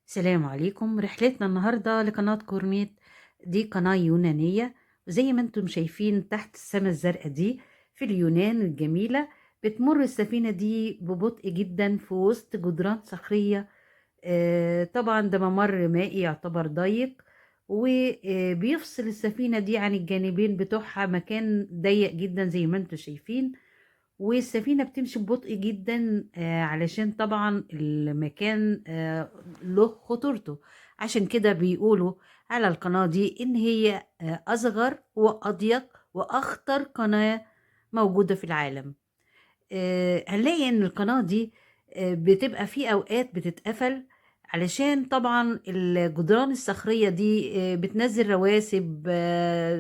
السلام عليكم. رحلتنا النهاردة لقناة كورنيت. دي قناة يونانية، وزي ما انتم شايفين تحت السماء الزرقاء دي في اليونان الجميلة، بتمر السفينة دي ببطء جدا في وسط جدران صخرية. طبعا ده ممر مائي يعتبر ضيق، وبيفصل السفينة دي عن الجانبين بتوعها مكان ضيق جدا زي ما انتم شايفين. والسفينة بتمشي ببطء جدا، علشان طبعا المكان له خطورته. عشان كده بيقولوا على القناة دي إن هي أصغر وأضيق وأخطر قناة موجودة في العالم. هنلاقي إن القناة دي بتبقى في أوقات بتتقفل، علشان طبعا الجدران الصخرية دي بتنزل رواسب،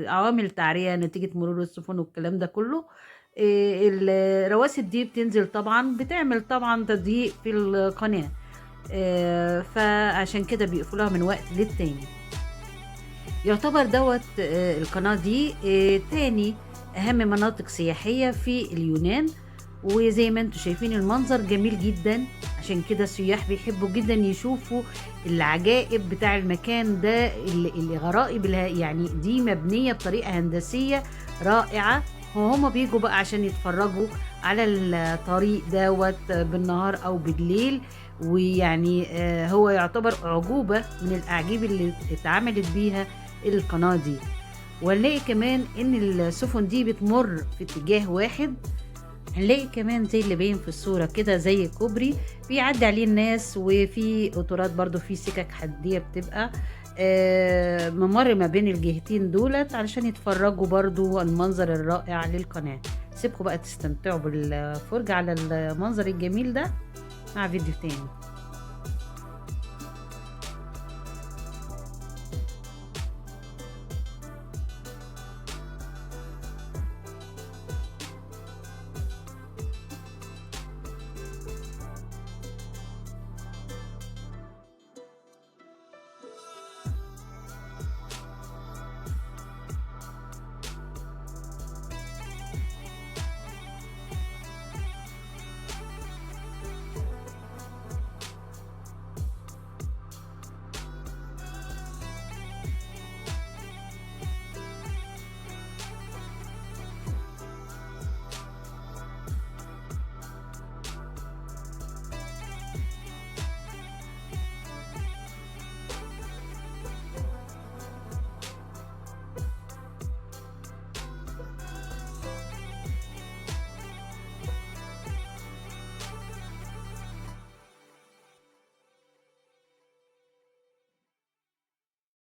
عوامل تعرية نتيجة مرور السفن والكلام ده كله. الرواسب دي بتنزل طبعا بتعمل طبعا تضييق في القناة. فعشان كده بيقفلوها من وقت للتاني. يعتبر دوت القناة دي تاني أهم مناطق سياحية في اليونان. وزي ما انتم شايفين المنظر جميل جدا، عشان كده السياح بيحبوا جدا يشوفوا العجائب بتاع المكان ده. الغرائب يعني دي مبنية بطريقة هندسية رائعة، وهما بيجوا بقى عشان يتفرجوا على الطريق دوت بالنهار أو بالليل. ويعني هو يعتبر أعجوبة من الأعجيب اللي اتعملت بيها القناة دي. ونلاقي كمان ان السفن دي بتمر في اتجاه واحد. هنلاقي كمان زي اللي باين في الصورة كده زي كوبري بيعدي عليه الناس، وفي قطارات برضو في سكك حدية بتبقى ممر ما بين الجهتين دولت علشان يتفرجوا برضو المنظر الرائع للقناة. سيبكم بقى تستمتعوا بالفرجة على المنظر الجميل ده مع فيديو تاني.